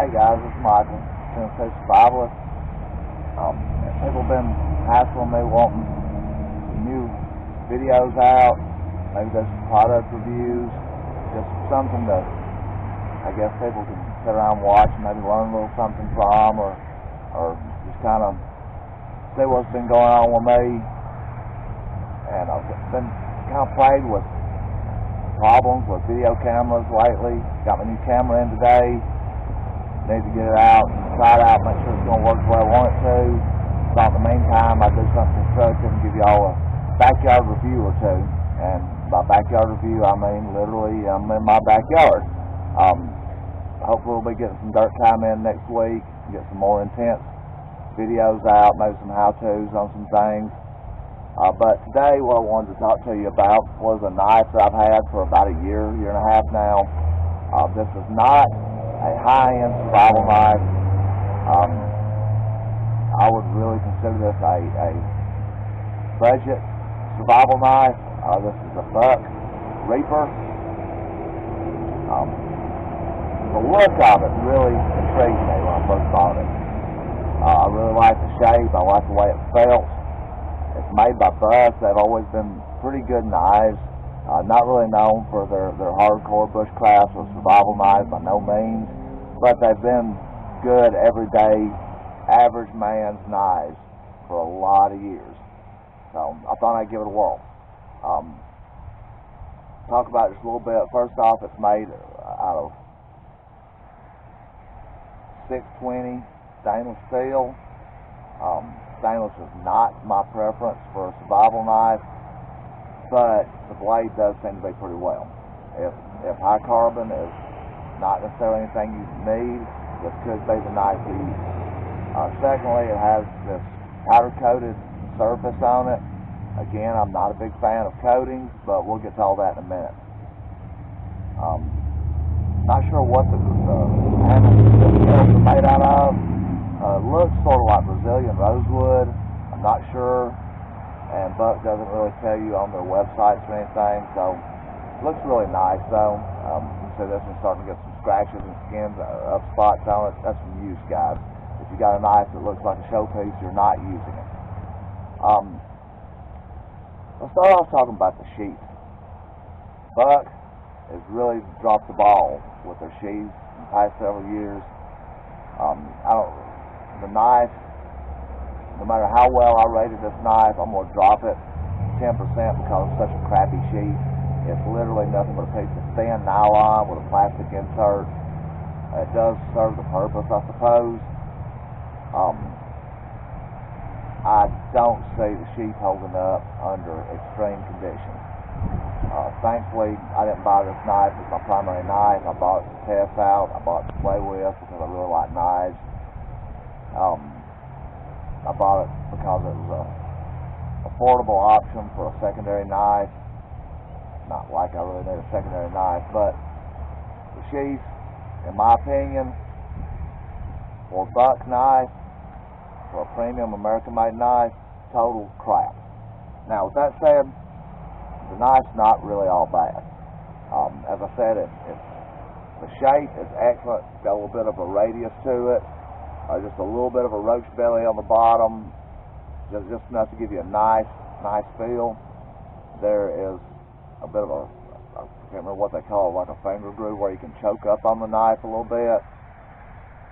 Hey guys, it's Michael, Tennessee Survivalist. People have been hassling me wanting new videos out, maybe there's some product reviews, just something that I guess people can sit around and watch and maybe learn a little something from, or just kind of see what's been going on with me. And I've been kind of plagued with problems with video cameras lately. Got my new camera in today. Need to get it out and try it out, make sure it's going to work the way I want it to. So in the meantime, I do something constructive and give you all a backyard review or two. And by backyard review, I mean literally I'm in my backyard. Hopefully we'll be getting some dirt time in next week, get some more intense videos out, maybe some how-tos on some things. But today what I wanted to talk to you about was a knife that I've had for about a year and a half now. This is not a high-end survival knife. I would really consider this a budget survival knife. This is a Buck Reaper. The look of it really intrigued me when I first bought it. I really like the shape. I like the way it felt. It's made by Buck. They've always been pretty good knives. Not really known for their hardcore bushcraft or survival knives by no means, but they've been good everyday average man's knives for a lot of years. So I thought I'd give it a whirl. Talk about it just a little bit. First off, it's made out of 620 stainless steel. Stainless is not my preference for a survival knife, but the blade does seem to be pretty well. If high carbon is not necessarily anything you need, this could be the knife to use. Secondly, it has this powder coated surface on it. Again, I'm not a big fan of coatings, but we'll get to all that in a minute. Not sure what the materials are made out of. Looks sort of like Brazilian rosewood. I'm not sure, and Buck doesn't really tell you on their websites or anything, so it looks really nice though. You can see this one's starting to get some scratches and skins up spots on it. That's from use, guys. If you got a knife that looks like a showpiece, you're not using it. Let's start off talking about the sheath. Buck has really dropped the ball with their sheaths in the past several years. The knife, no matter how well I rated this knife, I'm going to drop it 10% because it's such a crappy sheath. It's literally nothing but a piece of thin nylon with a plastic insert. It does serve the purpose, I suppose. I don't see the sheath holding up under extreme conditions. Thankfully, I didn't buy this knife as my primary knife. I bought it to test out. I bought it to play with because I really like knives. I bought it because it was a affordable option for a secondary knife. Not like I really need a secondary knife, but the sheath, in my opinion, for a Buck knife, for a premium American-made knife, total crap. Now, with that said, the knife's not really all bad. As I said, the shape is excellent. It's got a little bit of a radius to it. Just a little bit of a roach belly on the bottom, just enough to give you a nice feel. There is a bit of I can't remember what they call it, like a finger groove where you can choke up on the knife a little bit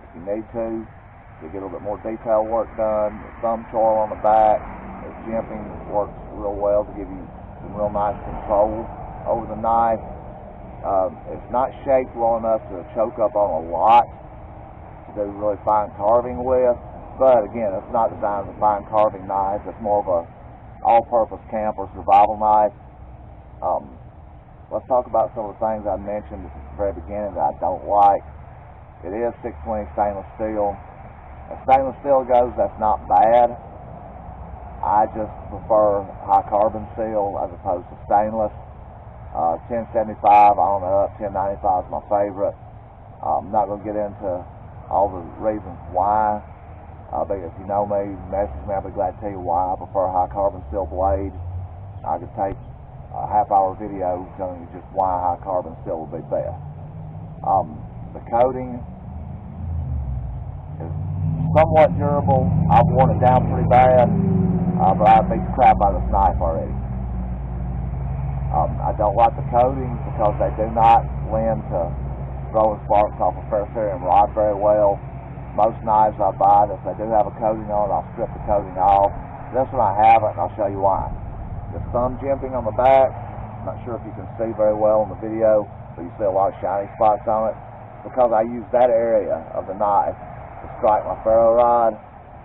if you need to get a little bit more detail work done. The thumb choil on the back, the jimping works real well to give you some real nice control over the knife. It's not shaped well enough to choke up on a lot to do really fine carving with, but again, it's not designed as a fine carving knife. It's more of a all-purpose camp or survival knife. Let's talk about some of the things I mentioned at the very beginning that I don't like. It is 620 stainless steel. As stainless steel goes, that's not bad. I just prefer high carbon steel as opposed to stainless. 1075 on up, 1095 is my favorite. I'm not going to get into all the reasons why. But if you know me, message me, I'll be glad to tell you why I prefer high carbon steel blade. I could take a half-hour video telling you just why high carbon steel would be best. The coating somewhat durable. I've worn it down pretty bad, but I've beat the crap out of this knife already. I don't like the coatings because they do not lend to throwing sparks off a ferrocerium rod very well. Most knives I buy, if they do have a coating on it, I'll strip the coating off. This one I haven't, and I'll show you why. The thumb jimping on the back, I'm not sure if you can see very well in the video, but you see a lot of shiny spots on it, because I use that area of the knife to strike my ferro rod,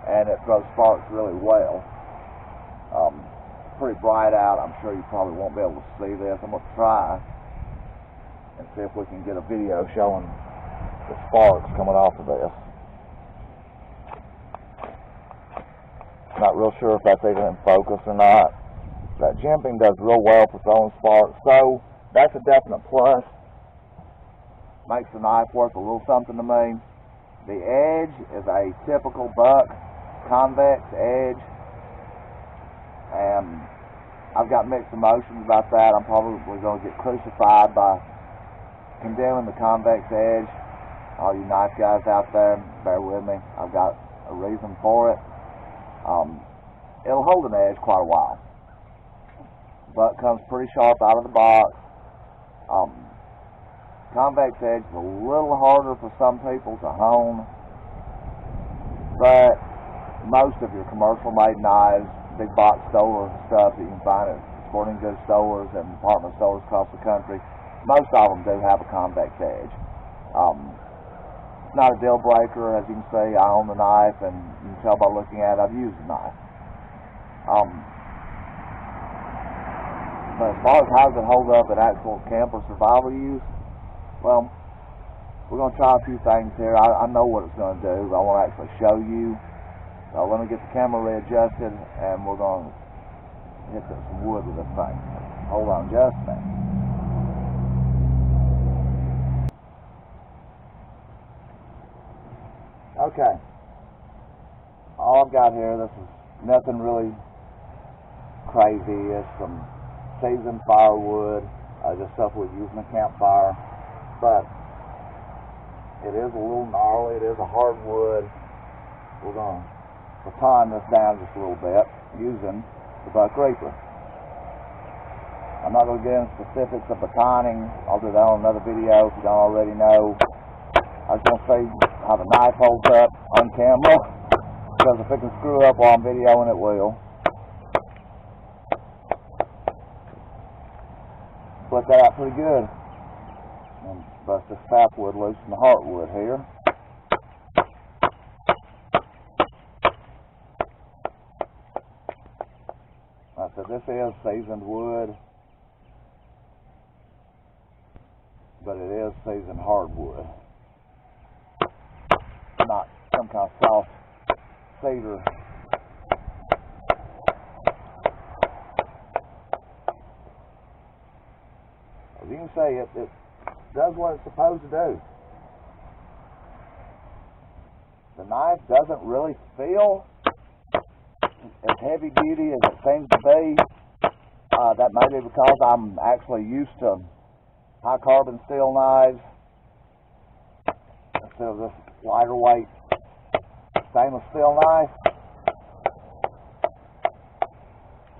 and it throws sparks really well. Pretty bright out. I'm sure you probably won't be able to see this. I'm going to try and see if we can get a video showing the sparks coming off of this. Not real sure if that's even in focus or not. That jimping does real well for throwing sparks, so that's a definite plus. Makes the knife worth a little something to me. The edge is a typical buck convex edge, and I've got mixed emotions about that. I'm probably going to get crucified by condemning the convex edge. All you knife guys out there, bear with me. I've got a reason for it. It'll hold an edge quite a while. Butt comes pretty sharp out of the box. Convex edge is a little harder for some people to hone, but most of your commercial made knives, big box store stuff that you can find at sporting goods stores and department stores across the country, most of them do have a convex edge. It's not a deal breaker. As you can see, I own the knife, and you can tell by looking at it, I've used the knife. But as far as how does it hold up in actual camp or survival use, well, we're going to try a few things here. I know what it's going to do, but I want to actually show you. So let me get the camera readjusted, and we're going to hit some wood with this thing. Hold on just a minute. Okay. All I've got here, this is nothing really crazy. It's some seasoned firewood, just stuff we'd use in a campfire. But it is a little gnarly. It is a hardwood. We're going to baton this down just a little bit using the Buck Reaper. I'm not going to get into specifics of batoning. I'll do that on another video if you don't already know. I just want to say how the knife holds up on camera, because if it can screw up while I'm videoing, it will. Split that out pretty good. And bust this sapwood loose from the heartwood here. So this is seasoned wood, but it is seasoned hardwood, not some kind of soft cedar. As you can see, it does what it's supposed to do. The knife doesn't really feel as heavy duty as it seems to be. That may be because I'm actually used to high carbon steel knives instead of this lighter weight stainless steel knife.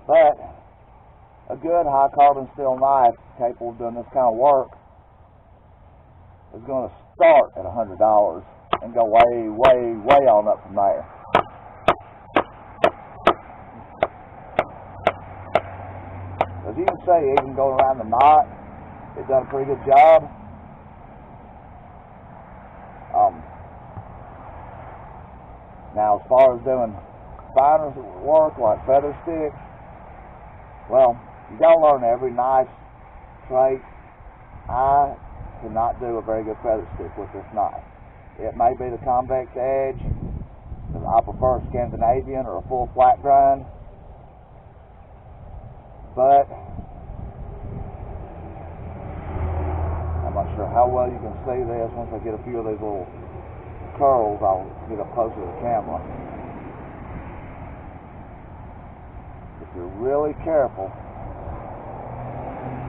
But a good high carbon steel knife capable of doing this kind of work is going to start at $100 and go way, way, way on up from there. As you can see, even going around the knot, it's done a pretty good job. Now, as far as doing finer work like feather sticks, well, you gotta learn every knife trait. I cannot do a very good feather stick with this knife. It may be the convex edge, because I prefer a Scandinavian or a full flat grind. But I'm not sure how well you can see this. Once I get a few of these little curls, I'll get up closer to the camera. If you're really careful,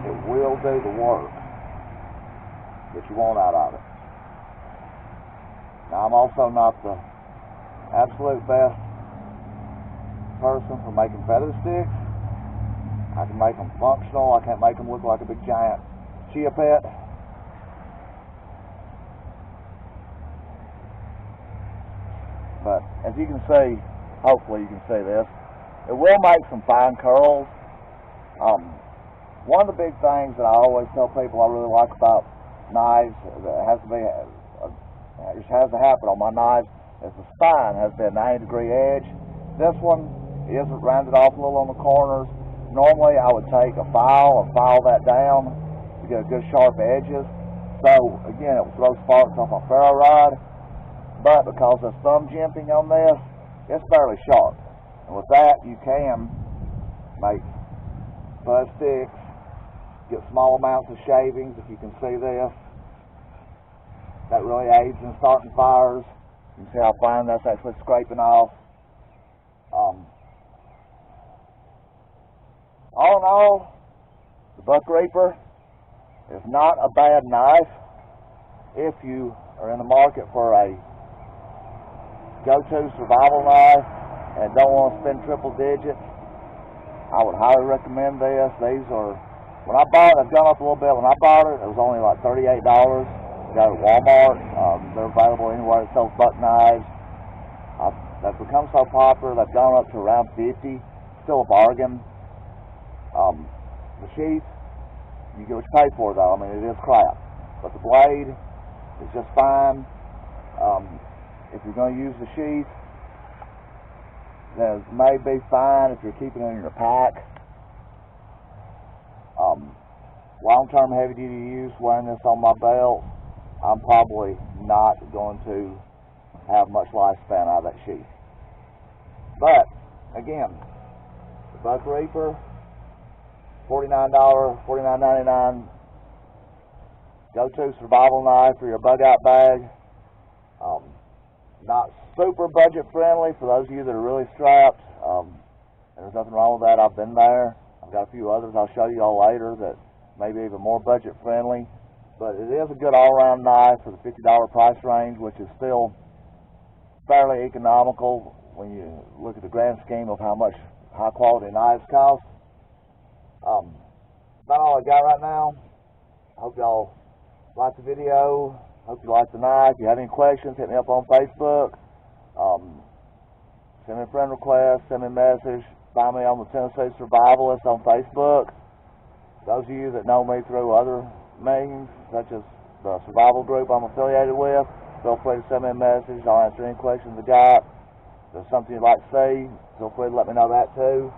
it will do the work that you want out of it. Now, I'm also not the absolute best person for making feather sticks. I can make them functional. I can't make them look like a big giant chia pet. But as you can see, hopefully you can see this, it will make some fine curls. One of the big things that I always tell people I really like about knives, that has to be, just has to happen on my knives, is the spine has the 90-degree edge. This one isn't rounded off a little on the corners. Normally I would take a file and file that down to get a good sharp edges. So again, it will throw sparks off my ferro rod. But because there's thumb jimping on this, it's fairly sharp. And with that, you can make buzz sticks, get small amounts of shavings, if you can see this. That really aids in starting fires. You can see how fine that's actually scraping off. All in all, the Buck Reaper is not a bad knife if you are in the market for a go-to survival knife and don't want to spend triple digits. I would highly recommend this. These are, when I bought it, I've gone up a little bit. When I bought it, it was only like $38. I got it at Walmart. They're available anywhere that sells buck knives. They've become so popular, they've gone up to around $50. Still a bargain. The sheath, you get what you pay for though. I mean, it is crap. But the blade is just fine. If you're going to use the sheath, then it may be fine if you're keeping it in your pack. Long-term heavy-duty use, wearing this on my belt, I'm probably not going to have much lifespan out of that sheath. But, again, the Buck Reaper, $49, $49.99, go-to survival knife for your bug out bag. Not super budget friendly for those of you that are really strapped. There's nothing wrong with that. I've been there. I've got a few others I'll show you all later that may be even more budget friendly. But it is a good all-around knife for the $50 price range, which is still fairly economical when you look at the grand scheme of how much high quality knives cost. About all I got right now. I hope y'all like the video. Hope you like the knife. If you have any questions, hit me up on Facebook. Send me a friend request, send me a message. Find me on the Tennessee Survivalist on Facebook. Those of you that know me through other means, such as the survival group I'm affiliated with, feel free to send me a message. I'll answer any questions you got. If there's something you'd like to see, feel free to let me know that too.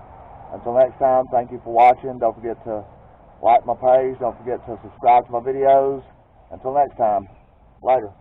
Until next time, thank you for watching. Don't forget to like my page. Don't forget to subscribe to my videos. Until next time, later.